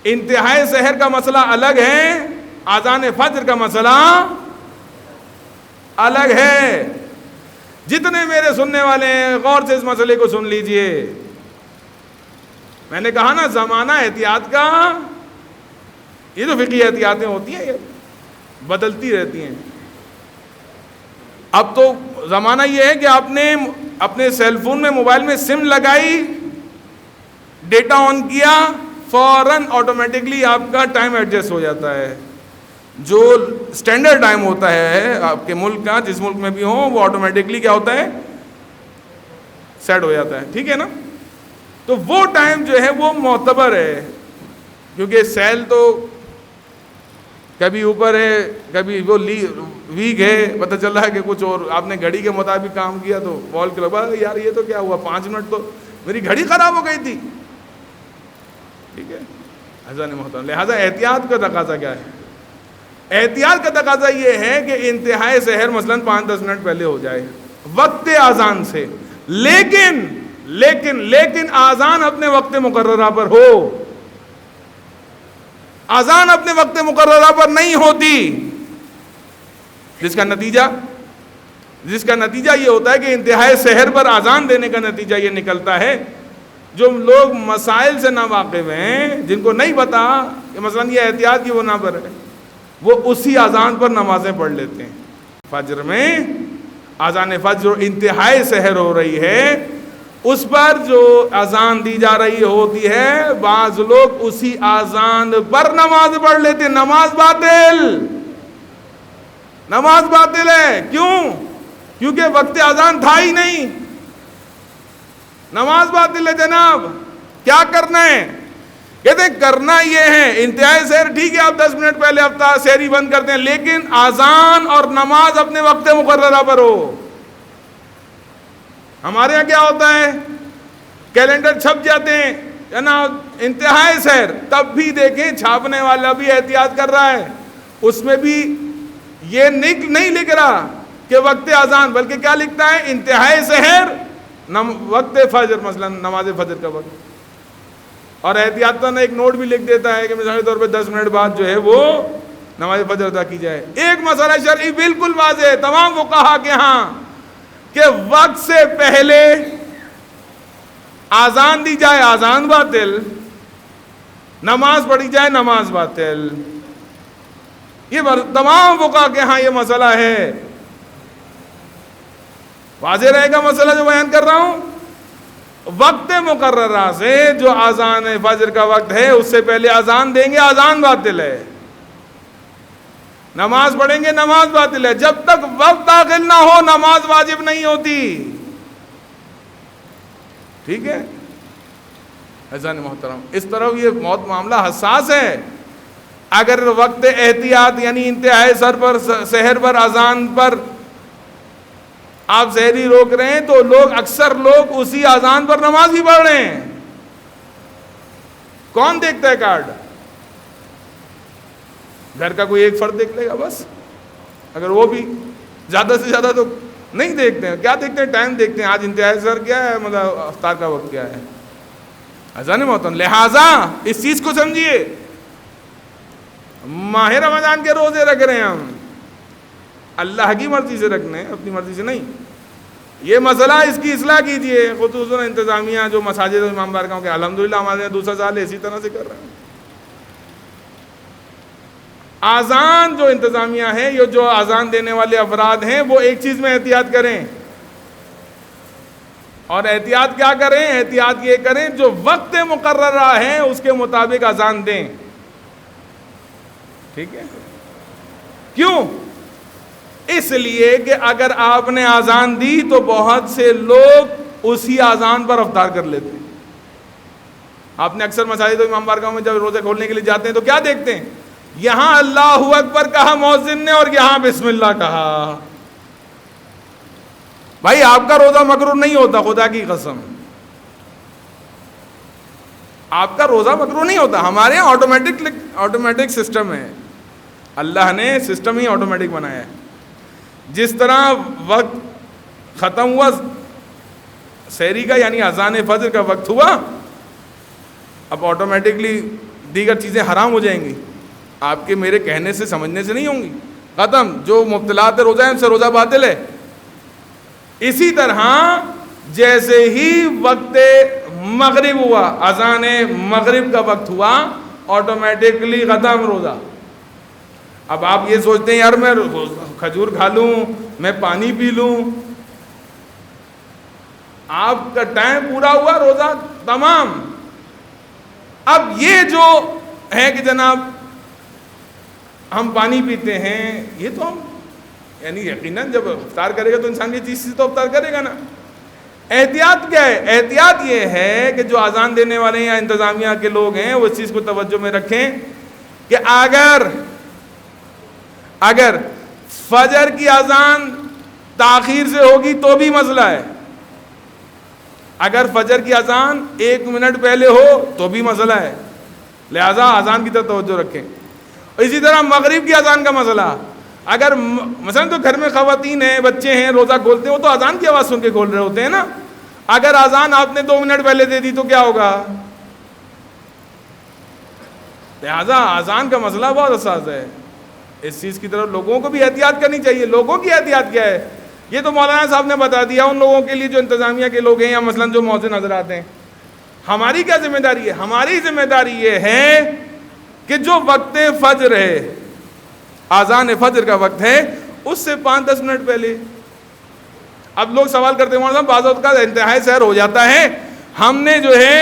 انتہائی سحر کا مسئلہ الگ ہے، اذان فجر کا مسئلہ الگ ہے۔ جتنے میرے سننے والے ہیں غور سے اس مسئلے کو سن لیجئے۔ میں نے کہا نا زمانہ احتیاط کا، یہ جو فقہی احتیاطیں ہوتی ہیں یہ بدلتی رہتی ہیں۔ اب تو زمانہ یہ ہے کہ آپ نے اپنے سیل فون میں، موبائل میں سم لگائی، ڈیٹا آن کیا، فوراً آٹومیٹکلی آپ کا ٹائم ایڈجسٹ ہو جاتا ہے۔ جو سٹینڈرڈ ٹائم ہوتا ہے آپ کے ملک کا، جس ملک میں بھی ہو، وہ آٹومیٹکلی کیا ہوتا ہے؟ سیٹ ہو جاتا ہے، ٹھیک ہے نا؟ تو وہ ٹائم جو ہے وہ معتبر ہے، کیونکہ سیل تو کبھی اوپر ہے، کبھی وہ ویک ہے، پتہ چل رہا ہے کہ کچھ اور، آپ نے گھڑی کے مطابق کام کیا تو وال کے لگا، یار یہ تو کیا ہوا، 5 منٹ تو میری گھڑی خراب ہو گئی تھی، ٹھیک ہے؟ اذان محترم، لہذا احتیاط کا تقاضا کیا ہے؟ احتیاط کا تقاضا یہ ہے کہ انتہائی سحر مثلاً 5-10 منٹ پہلے ہو جائے وقت اذان سے، لیکن اذان اپنے وقت مقررہ پر ہو۔ اذان اپنے وقت مقررہ پر نہیں ہوتی، جس کا نتیجہ یہ ہوتا ہے کہ انتہائی سحر پر اذان دینے کا نتیجہ یہ نکلتا ہے، جو لوگ مسائل سے ناواقف ہیں، جن کو نہیں پتا کہ مثلاً یہ احتیاط کی وہ نہ پر ہے، وہ اسی اذان پر نمازیں پڑھ لیتے ہیں۔ فجر میں اذان فجر انتہائی سحر ہو رہی ہے، اس پر جو اذان دی جا رہی ہوتی ہے بعض لوگ اسی اذان پر نماز پڑھ لیتے ہیں. نماز باطل ہے. کیوں؟ کیونکہ وقت اذان تھا ہی نہیں. نماز باطل ہے جناب. کیا کرنا ہے؟ کہتے ہیں کرنا یہ ہے انتہائی سحر ٹھیک ہے، آپ 10 منٹ پہلے افطار سحری بند کرتے ہیں، لیکن اذان اور نماز اپنے وقت مقررہ پر ہو. ہمارے یہاں کیا ہوتا ہے، کیلنڈر چھپ جاتے ہیں جناب انتہائی سحر، تب بھی دیکھیں چھاپنے والا بھی احتیاط کر رہا ہے، اس میں بھی یہ نہیں لکھ رہا کہ وقت اذان، بلکہ کیا لکھتا ہے انتہائی سحر وقت فجر، مثلا نماز فجر کا وقت. اور احتیاطاً ایک نوٹ بھی لکھ دیتا ہے کہ مثالی طور پہ 10 منٹ بعد جو ہے وہ نماز فجر ادا کی جائے. ایک مسئلہ شرعی بالکل واضح ہے تمام فقہا کے ہاں کہ وقت سے پہلے اذان دی جائے اذان باطل، نماز پڑھی جائے نماز باطل. یہ تمام فقہا کے ہاں یہ مسئلہ ہے. واضح رہے گا مسئلہ جو بیان کر رہا ہوں. وقت مقررہ سے جو اذان فجر کا وقت ہے اس سے پہلے اذان دیں گے اذان باطل ہے، نماز پڑھیں گے نماز باطل ہے. جب تک وقت داخل نہ ہو نماز واجب نہیں ہوتی. ٹھیک ہے عزیزان محترم، اس طرح یہ بہت معاملہ حساس ہے. اگر وقت احتیاط یعنی انتہائی سحر پر اذان پر آپ سحری روک رہے ہیں تو اکثر لوگ اسی اذان پر نماز ہی پڑھ رہے ہیں. کون دیکھتا ہے کارڈ؟ گھر کا کوئی ایک فرد دیکھ لے گا بس، اگر وہ بھی زیادہ سے زیادہ تو نہیں دیکھتے ہیں. کیا دیکھتے ہیں؟ ٹائم دیکھتے ہیں، آج انتہائی سحر کیا ہے، مطلب افطار کا وقت کیا ہے. اذان محترم لہٰذا اس چیز کو سمجھیے، ماہ رمضان کے روزے رکھ رہے ہیں ہم، اللہ کی مرضی سے رکھنے، اپنی مرضی سے نہیں. یہ مسئلہ اس کی اصلاح کیجئے. خصوصاً انتظامیہ جو مساجد و امام بارگاہوں کے الحمدللہ ہمارے یہاں دوسرا سال اسی طرح سے کر رہے ہیں. اذان جو انتظامیہ ہے، یہ جو اذان دینے والے افراد ہیں، وہ ایک چیز میں احتیاط کریں. اور احتیاط کیا کریں؟ احتیاط یہ کریں جو وقت مقررہ ہے اس کے مطابق اذان دیں. ٹھیک ہے؟ کیوں؟ اس لیے کہ اگر آپ نے اذان دی تو بہت سے لوگ اسی اذان پر افطار کر لیتے ہیں. آپ نے اکثر مساجد و امام بارگاہوں میں جب روزے کھولنے کے لیے جاتے ہیں تو کیا دیکھتے ہیں؟ یہاں اللہ اکبر کہا مؤذن نے اور یہاں بسم اللہ کہا. بھائی آپ کا روزہ مکروہ نہیں ہوتا، خدا کی قسم آپ کا روزہ مکروہ نہیں ہوتا. ہمارے یہاں آٹومیٹک سسٹم ہے، اللہ نے سسٹم ہی آٹومیٹک بنایا ہے. جس طرح وقت ختم ہوا سحری کا یعنی اذان فجر کا وقت ہوا، اب آٹومیٹکلی دیگر چیزیں حرام ہو جائیں گی، آپ کے میرے کہنے سے سمجھنے سے نہیں ہوں گی. ختم. جو مبتلات روزہ ہیں ان سے روزہ باطل ہے. اسی طرح جیسے ہی وقت مغرب ہوا، اذان مغرب کا وقت ہوا، آٹومیٹکلی ختم روزہ. اب آپ یہ سوچتے ہیں یار میں کھجور کھا لوں، میں پانی پی لوں، آپ کا ٹائم پورا ہوا، روزہ تمام. اب یہ جو ہے کہ جناب ہم پانی پیتے ہیں، یہ تو ہم یعنی یقیناً جب افطار کرے گا تو انسان یہ چیز سے تو افطار کرے گا نا. احتیاط کیا ہے؟ احتیاط یہ ہے کہ جو اذان دینے والے یا انتظامیہ کے لوگ ہیں وہ اس چیز کو توجہ میں رکھیں کہ اگر فجر کی اذان تاخیر سے ہوگی تو بھی مسئلہ ہے، اگر فجر کی اذان 1 منٹ پہلے ہو تو بھی مسئلہ ہے. لہذا اذان کی طرف توجہ رکھیں. اسی طرح مغرب کی اذان کا مسئلہ، اگر مثلا تو گھر میں خواتین ہیں، بچے ہیں، روزہ کھولتے ہیں، وہ تو اذان کی آواز سن کے کھول رہے ہوتے ہیں نا. اگر اذان آپ نے 2 منٹ پہلے دے دی تو کیا ہوگا؟ لہذا اذان کا مسئلہ بہت حساس ہے. اس چیز کی طرف لوگوں کو بھی احتیاط کرنی چاہیے. لوگوں کی احتیاط کیا ہے؟ یہ تو مولانا صاحب نے بتا دیا ان لوگوں کے لیے جو انتظامیہ کے لوگ ہیں یا مثلا جو مؤذن حضرات ہیں. ہماری کیا ذمہ داری ہے؟ ہماری ذمہ داری یہ ہے کہ جو وقت فجر ہے، اذان فجر کا وقت ہے، اس سے 5-10 منٹ پہلے اب لوگ سوال کرتے ہیں مولانا بعض اوقات کا انتہائی سحر ہو جاتا ہے، ہم نے جو ہے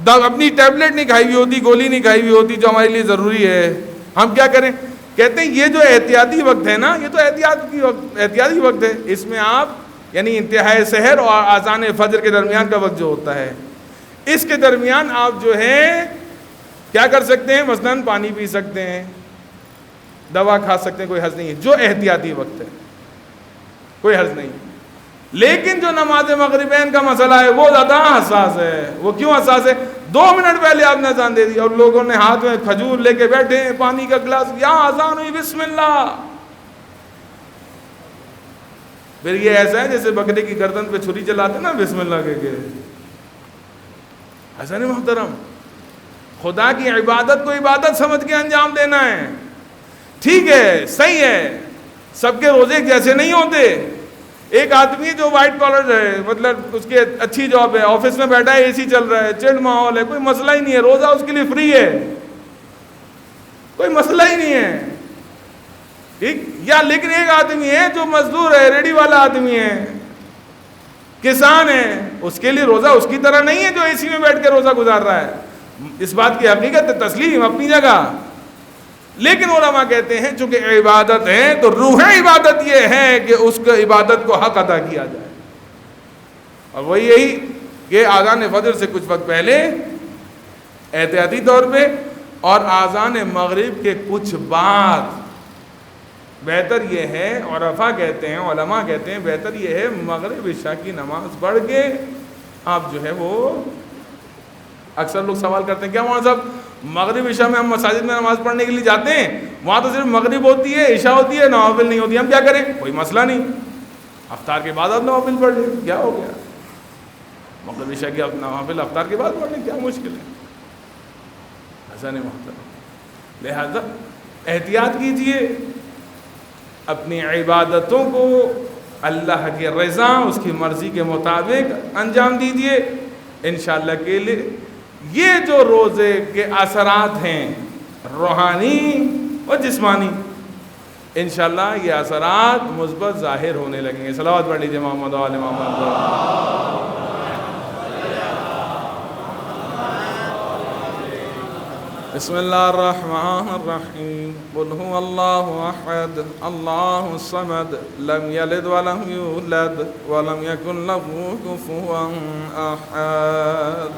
اپنی ٹیبلٹ نہیں کھائی ہوئی ہوتی، گولی نہیں کھائی ہوئی ہوتی جو ہمارے لیے ضروری ہے، ہم کیا کریں؟ کہتے ہیں یہ جو احتیاطی وقت ہے نا، یہ تو احتیاطی وقت ہے، اس میں آپ یعنی انتہائی سحر اور اذان فجر کے درمیان کا وقت جو ہوتا ہے، اس کے درمیان آپ جو ہے کیا کر سکتے ہیں؟ مثلاً پانی پی سکتے ہیں، دوا کھا سکتے ہیں، کوئی حرج نہیں ہے، جو احتیاطی وقت ہے کوئی حرج نہیں۔ لیکن جو نماز مغربین کا مسئلہ ہے وہ زیادہ حساس ہے۔ وہ کیوں حساس ہے؟ 2 منٹ پہلے آپ نے اذان دے دی اور لوگوں نے ہاتھ میں کھجور لے کے بیٹھے ہیں، پانی کا گلاس، یہاں اذان ہوئی، بسم اللہ۔ پھر یہ ایسا ہے جیسے بکرے کی گردن پہ چھری چلاتے نا بسم اللہ کے ایسا نہیں محترم، خدا کی عبادت کو عبادت سمجھ کے انجام دینا ہے۔ ٹھیک ہے، صحیح ہے، سب کے روزے جیسے نہیں ہوتے۔ ایک آدمی جو وائٹ کالر ہے، مطلب اس کی اچھی جاب ہے، آفس میں بیٹھا ہے، اے سی چل رہا ہے، چلڈ ماحول ہے، کوئی مسئلہ ہی نہیں ہے، روزہ اس کے لیے فری ہے، کوئی مسئلہ ہی نہیں ہے، ٹھیک یا لیکن ایک آدمی ہے جو مزدور ہے، ریڈی والا آدمی ہے، کسان ہے، اس کے لیے روزہ اس کی طرح نہیں ہے جو اے سی میں بیٹھ کے روزہ گزار رہا ہے۔ اس بات کی حقیقت تسلیم اپنی جگہ، لیکن علماء کہتے ہیں چونکہ عبادت ہے تو روح عبادت یہ ہے کہ اس کو عبادت کو حق ادا کیا جائے، اور وہی یہی کہ اذان فجر سے کچھ وقت پہلے احتیاطی طور پہ اور اذان مغرب کے کچھ بعد بہتر یہ ہے، عرفا کہتے ہیں، علماء کہتے ہیں بہتر یہ ہے مغرب عشاء کی نماز پڑھ کے آپ جو ہے وہ، اکثر لوگ سوال کرتے ہیں کیا مولانا صاحب مغرب عشاء میں ہم مساجد میں نماز پڑھنے کے لیے جاتے ہیں، وہاں تو صرف مغرب ہوتی ہے، عشاء ہوتی ہے، نوافل نہیں ہوتی، ہم کیا کریں؟ کوئی مسئلہ نہیں، افطار کے بعد آپ نوافل پڑھ لیں، کیا ہو گیا؟ مغرب عشاء کی نوافل افطار کے بعد پڑھ لیں، کیا مشکل ہے؟ ایسا نہیں محترم، لہذا احتیاط کیجئے، اپنی عبادتوں کو اللہ کی رضا، اس کی مرضی کے مطابق انجام دیجئے انشاءاللہ کے لیے یہ جو روزے کے اثرات ہیں روحانی و جسمانی، انشاءاللہ یہ اثرات مثبت ظاہر ہونے لگیں گے۔ صلوات پڑھ لیجیے محمد و آل محمد۔ بسم اللہ الرحمن الرحیم، قل هو اللہ احد اللہ الصمد لم یلد ولم یولد ولم یکن له کفوا احد۔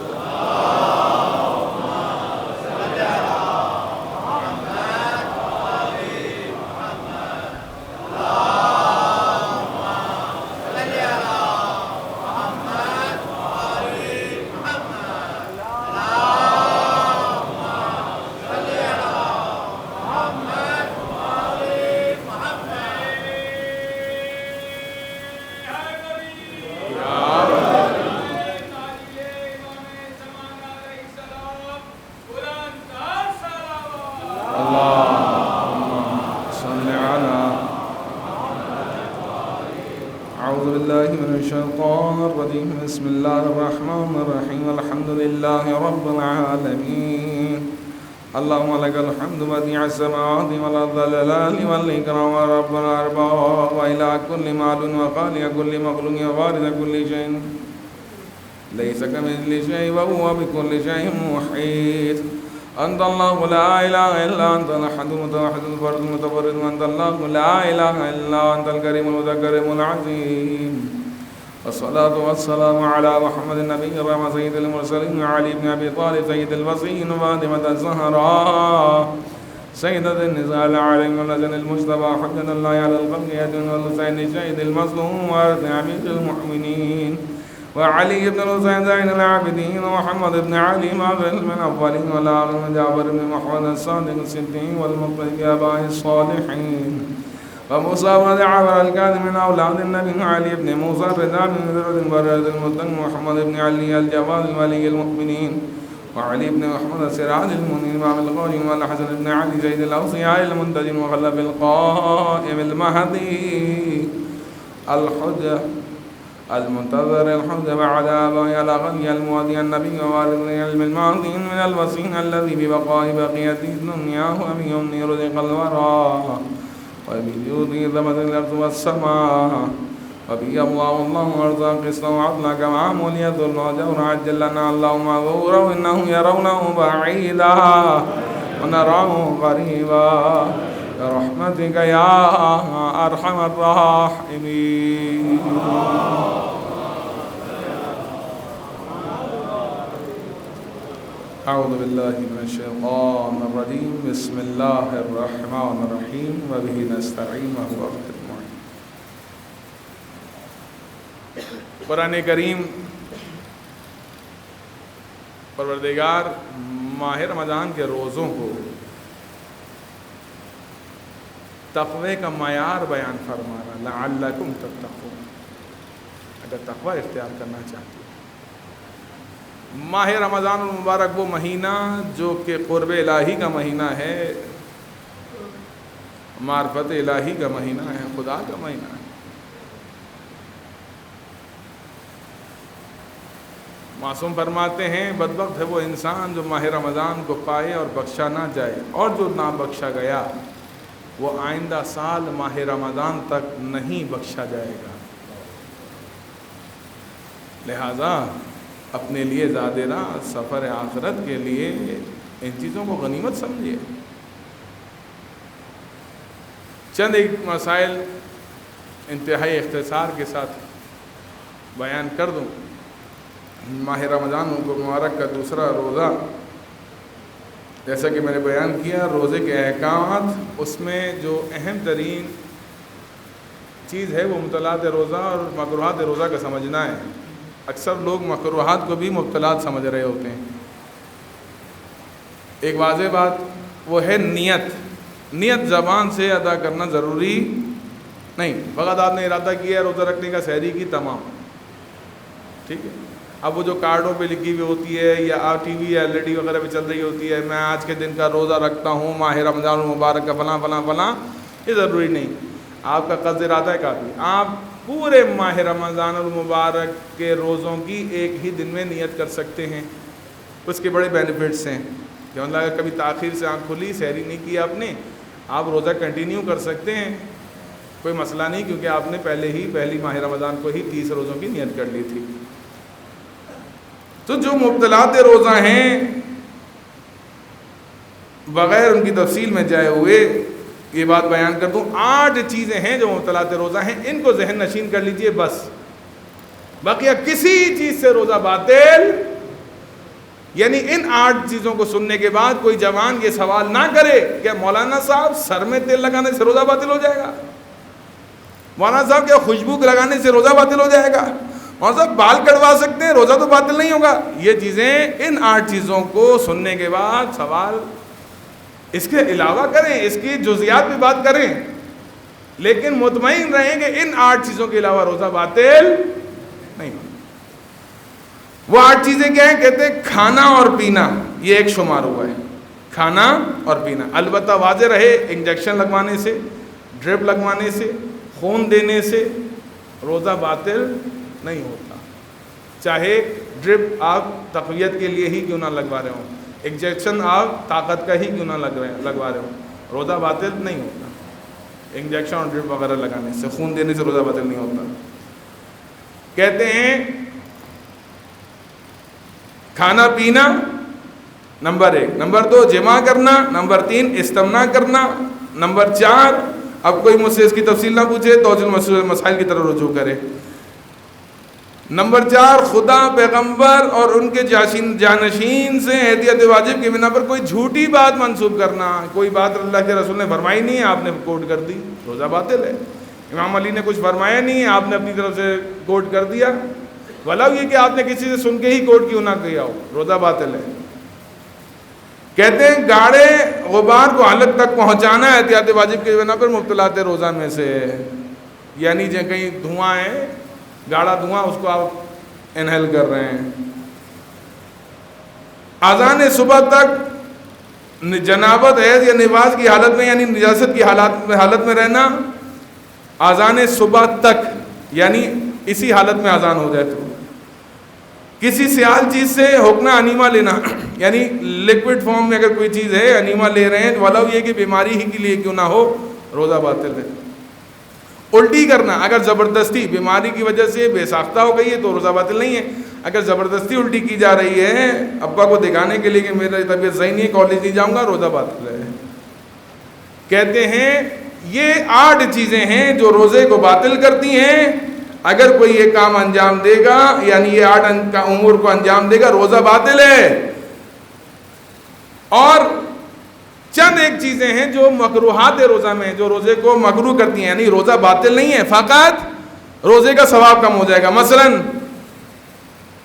بسم اللہ الرحمن الرحیم، الحمد للہ رب العالمین، اللہم لک الحمد بدیع السماوات والارض الجلال والاکرام رب الارباب والہ کل معلوم وخالق کل مخلوق ووارث کل شیء لیس کمثلہ شیء وہو بکل شیء محیط۔ انت اللہ لا الہ الا انت الاحد المتوحد الفرد المتفرد، انت اللہ لا الہ الا انت الکریم المتکرم العظیم، والصلاة والسلام على محمد النبي الرحمة سيد المرسلين وعلي بن أبي طالب سيد الوصيين وفاطمة الزهراء سيدة النساء العالم والنزل المجتبى حجة الله على الخلق يدين والحسين الشهيد المظلوم وارث أمير المؤمنين وعلي بن الحسين زين العابدين ومحمد بن علي ماغل من أولين والآخرين جعفر بن محمد الصادق الصديق والمطلق آباء الصالحين وموسى بن جعفر الكاظم من أولاد النبي علي بن موسى الرضا بن ذرة البرد المتقي محمد بن علي الجواد الولي المؤمنين وعلي بن محمد السراج المنير إمام القوم والحسن بن علي زيد الأوصياء المنتجم وخلف القائم المهدي الحجة المنتظر الحجة بعد آبائه الأغني المودي النبي ووارث العلم المعظيم من الوصين الذي ببقاء بقية الدنيا وبيمن رزق الورى وبجوده ثبت الأرض والسماء وبي اللهم ارزق استوعبنا كما ولي ذل وجور عجل لنا اللهم غفور إنهم يرونه بعيدا ونراه قريبا برحمتك يا أرحم الراحمين. أعوذ بالله من الشيطان الرجيم بسم الله الرحمن الرحيم وبه نستعين وهو خير المعين. قرآن کریم پروردگار ماہ رمضان کے روزوں کو تقوی کا معیار بیان فرما رہا لعلکم تتقون. اگر تقوی اختیار کرنا چاہتے ہیں، ماہ رمضان المبارک وہ مہینہ جو کہ قرب الہی کا مہینہ ہے، معرفت الہی کا مہینہ ہے، خدا کا مہینہ ہے. معصوم فرماتے ہیں بدبخت ہے وہ انسان جو ماہ رمضان کو پائے اور بخشا نہ جائے، اور جو نہ بخشا گیا وہ آئندہ سال ماہ رمضان تک نہیں بخشا جائے گا. لہذا اپنے لیے زیادہ راہ سفر آخرت کے لیے ان چیزوں کو غنیمت سمجھیے. چند ایک مسائل انتہائی اختصار کے ساتھ بیان کر دوں. ماہ رمضان مبارک کا دوسرا روزہ، جیسا کہ میں نے بیان کیا روزے کے احکامات، اس میں جو اہم ترین چیز ہے وہ مبطلات روزہ اور مکروہات روزہ کا سمجھنا ہے. اکثر لوگ مکروہات کو بھی مبطلات سمجھ رہے ہوتے ہیں. ایک واضح بات وہ ہے نیت. نیت زبان سے ادا کرنا ضروری نہیں. فقط آپ نے ارادہ کیا ہے روزہ رکھنے کا سحری کی تمام، ٹھیک ہے. اب وہ جو کارڈوں پہ لکھی ہوئی ہوتی ہے یا ٹی وی یا LED وغیرہ پہ چل رہی ہوتی ہے میں آج کے دن کا روزہ رکھتا ہوں ماہ رمضان المبارک کا فلاں فلاں فلاں، یہ ضروری نہیں. آپ کا قصد ارادہ ہے کافی. آپ پورے ماہ رمضان المبارک کے روزوں کی ایک ہی دن میں نیت کر سکتے ہیں. اس کے بڑے بینیفٹس ہیں کہ مطلب اگر کبھی تاخیر سے آنکھ کھلی، سحری نہیں کیا آپ نے، آپ روزہ کنٹینیو کر سکتے ہیں، کوئی مسئلہ نہیں، کیونکہ آپ نے پہلی ماہ رمضان کو ہی 30 روزوں کی نیت کر لی تھی. تو جو مبطلات روزہ ہیں بغیر ان کی تفصیل میں جائے ہوئے یہ بات بیان کر دوں. 8 چیزیں ہیں جو مبطلات روزہ ہیں، ان کو ذہن نشین کر لیجئے بس. بقیہ کسی چیز سے روزہ باطل، یعنی ان 8 چیزوں کو سننے کے بعد کوئی جوان یہ سوال نہ کرے کہ مولانا صاحب سر میں تیل لگانے سے روزہ باطل ہو جائے گا، مولانا صاحب کیا خوشبو لگانے سے روزہ باطل ہو جائے گا، مولانا صاحب بال کٹوا سکتے ہیں روزہ تو باطل نہیں ہوگا. یہ چیزیں ان 8 چیزوں کو سننے کے بعد سوال اس کے علاوہ کریں، اس کی جزیات بھی بات کریں، لیکن مطمئن رہیں کہ ان 8 چیزوں کے علاوہ روزہ باطل نہیں ہوگا. وہ 8 چیزیں کیا ہیں؟ کہتے ہیں کھانا اور پینا، یہ ایک شمار ہوا ہے. کھانا اور پینا البتہ واضح رہے انجیکشن لگوانے سے، ڈرپ لگوانے سے، خون دینے سے روزہ باطل نہیں ہوتا. چاہے ڈرپ آپ تقویت کے لیے ہی کیوں نہ لگوا رہے ہوں، انجیکشن آپ طاقت کا ہی کیوں نہ لگوا رہے ہوں، روزہ باطل نہیں ہوتا. انجیکشن اور ڈرپ وغیرہ لگانے سے، خون دینے سے روزہ باطل نہیں ہوتا. کہتے ہیں کھانا پینا نمبر 1، نمبر 2 جمع کرنا، نمبر 3 استمنا کرنا، نمبر 4 اب کوئی مجھ سے اس کی تفصیل نہ پوچھے تو مسائل کی طرف رجوع کرے. نمبر 4 خدا، پیغمبر اور ان کے جانشین سے احتیاط واجب کی بنا پر کوئی جھوٹی بات منسوب کرنا. کوئی بات اللہ کے رسول نے فرمائی نہیں ہے، آپ نے کوٹ کر دی، روزہ باطل ہے. امام علی نے کچھ فرمایا نہیں ہے، آپ نے اپنی طرف سے کوٹ کر دیا، ولاؤ یہ کہ آپ نے کسی سے سن کے ہی کوٹ کیوں نہ کیا ہو، روزہ باطل ہے. کہتے ہیں گاڑے غبار کو حلق تک پہنچانا احتیاط واجب کی بنا پر مبطلات روزہ میں سے ہے. یعنی جو کہیں دھواں ہے، گاڑا دھواں، اس کو آپ انہیل کر رہے ہیں. اذان صبح تک جنابت ہے یا نفاس کی حالت میں یعنی نجاست کی حالت میں رہنا، اذان صبح تک یعنی اسی حالت میں اذان ہو جائے تو. کسی سیال چیز سے حکم انیما لینا، یعنی لیکوڈ فارم میں اگر کوئی چیز ہے انیما لے رہے ہیں، ولو یہ کہ بیماری ہی کے لیے کیوں نہ ہو، روزہ باطل ہے. الٹی کرنا اگر زبردستی بیماری کی وجہ سے بے ساختہ ہو گئی ہے تو روزہ باطل نہیں ہے. اگر زبردستی الٹی کی جا رہی ہے ابا کو دکھانے کے لیے کہ میری طبیعت صحیح نہیں ہے, کالج نہیں جاؤں گا, روزہ باطل ہے. کہتے ہیں یہ 8 چیزیں ہیں جو روزے کو باطل کرتی ہیں. اگر کوئی یہ کام انجام دے گا, یعنی یہ 8 امور کو انجام دے گا, روزہ باطل ہے. اور چند ایک چیزیں ہیں جو مکروہات روزہ میں ہیں, جو روزے کو مکروہ کرتی ہیں, یعنی روزہ باطل نہیں ہے, فقط روزے کا ثواب کم ہو جائے گا. مثلا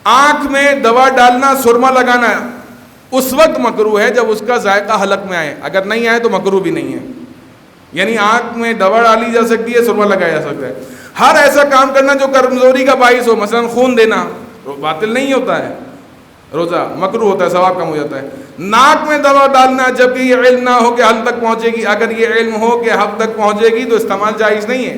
آنکھ میں دوا ڈالنا, سرما لگانا اس وقت مکروہ ہے جب اس کا ذائقہ حلق میں آئے, اگر نہیں آئے تو مکروہ بھی نہیں ہے. یعنی آنکھ میں دوا ڈالی جا سکتی ہے, سرما لگایا جا سکتا ہے. ہر ایسا کام کرنا جو کمزوری کا باعث ہو, مثلا خون دینا, باطل نہیں ہوتا ہے, روزہ مکروہ ہوتا ہے, ثواب کم ہو جاتا ہے. ناک میں دوا ڈالنا جبکہ یہ علم نہ ہو کہ حل تک پہنچے گی, اگر یہ علم ہو کہ حل تک پہنچے گی تو استعمال جائز نہیں ہے.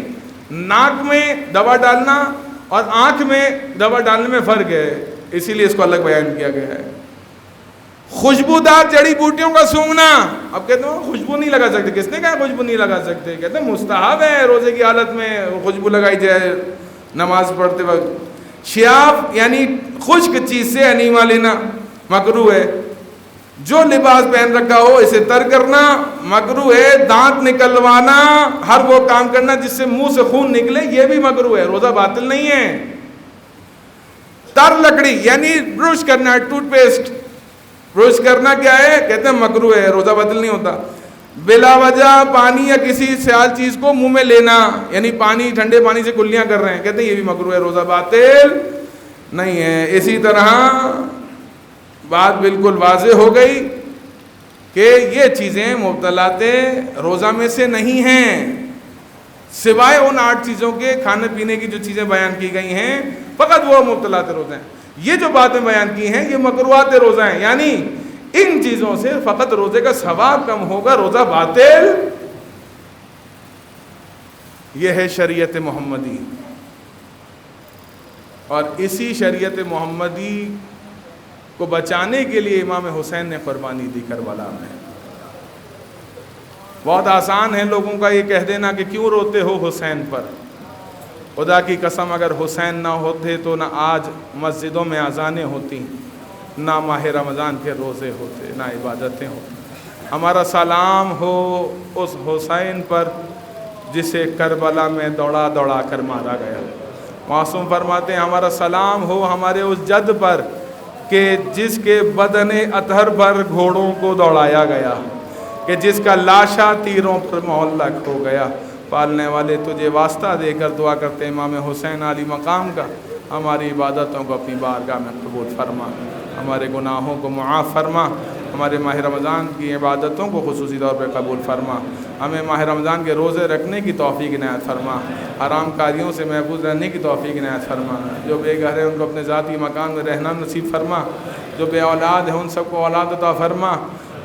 ناک میں دوا ڈالنا اور آنکھ میں دوا ڈالنے میں فرق ہے, اسی لیے اس کو الگ بیان کیا گیا ہے. خوشبودار جڑی بوٹیوں کا سونگھنا, اب کہتے ہیں خوشبو نہیں لگا سکتے, کس نے کہا خوشبو نہیں لگا سکتے؟ کہتے ہیں مستحب ہے روزے کی حالت میں خوشبو لگائی جائے نماز پڑھتے وقت. شیاف یعنی خشک چیز سے انیما لینا مکروہ ہے. جو لباس پہن رکھا ہو اسے تر کرنا مکروہ ہے. دانت نکلوانا, ہر وہ کام کرنا جس سے منہ سے خون نکلے, یہ بھی مکروہ ہے, روزہ باطل نہیں ہے. تر لکڑی یعنی برش کرنا, ٹوتھ پیسٹ برش کرنا کیا ہے؟ کہتے ہیں مکروہ ہے, روزہ باطل نہیں ہوتا. بلا وجہ پانی یا کسی سیال چیز کو منہ میں لینا, یعنی پانی, ٹھنڈے پانی سے کلیاں کر رہے ہیں, کہتے ہیں یہ بھی مکروہ ہے, روزہ باطل نہیں ہے. اسی طرح بات بالکل واضح ہو گئی کہ یہ چیزیں مبطلات روزہ میں سے نہیں ہیں, سوائے ان 8 چیزوں کے. کھانے پینے کی جو چیزیں بیان کی گئی ہیں فقط وہ مبطلات روزہ ہیں. یہ جو باتیں بیان کی ہیں یہ مکروہات روزہ ہیں, یعنی ان چیزوں سے فقط روزے کا ثواب کم ہوگا, روزہ باطل. یہ ہے شریعت محمدی, اور اسی شریعت محمدی کو بچانے کے لیے امام حسین نے قربانی دی کربلا میں. بہت آسان ہے لوگوں کا یہ کہہ دینا کہ کیوں روتے ہو حسین پر. خدا کی قسم اگر حسین نہ ہوتے تو نہ آج مسجدوں میں اذانیں ہوتی, نہ ماہ رمضان کے روزے ہوتے, نہ عبادتیں ہوتی. ہمارا سلام ہو اس حسین پر جسے کربلا میں دوڑا دوڑا کر مارا گیا. معصوم فرماتے ہیں ہمارا سلام ہو ہمارے اس جد پر کہ جس کے بدن اطہر پر گھوڑوں کو دوڑایا گیا, کہ جس کا لاشا تیروں پر معلق ہو گیا. پالنے والے تجھے واسطہ دے کر دعا کرتے امام حسین علی مقام کا, ہماری عبادتوں کو اپنی بارگاہ میں قبول فرما, ہمارے گناہوں کو معاف فرما, ہمارے ماہ رمضان کی عبادتوں کو خصوصی طور پہ قبول فرما, ہمیں ماہ رمضان کے روزے رکھنے کی توفیق عنایت فرما, حرام کاریوں سے محفوظ رہنے کی توفیق عنایت فرما. جو بے گھر ہیں ان کو اپنے ذاتی مکان میں رہنا نصیب فرما, جو بے اولاد ہیں ان سب کو اولاد عطا فرما,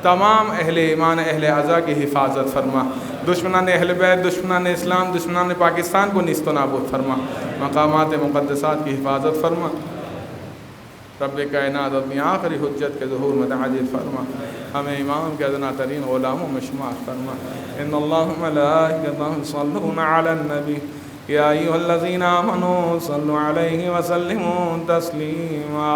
تمام اہل ایمان اہل عزا کی حفاظت فرما, دشمنان اہل بیت, دشمنان اسلام, دشمنان پاکستان کو نیست و نابود فرما, مقامات مقدسات کی حفاظت فرما. رب کائنات اپنی آخری حجت کے ظہور میں تعجیل فرما, ہمیں امام کے ادنا ترین غلاموں میں شمار فرما. ان اللہ ملائکتہ یصلون علی النبی یا ایھا الذین آمنوا صلوا علیہ وسلموا تسلیما.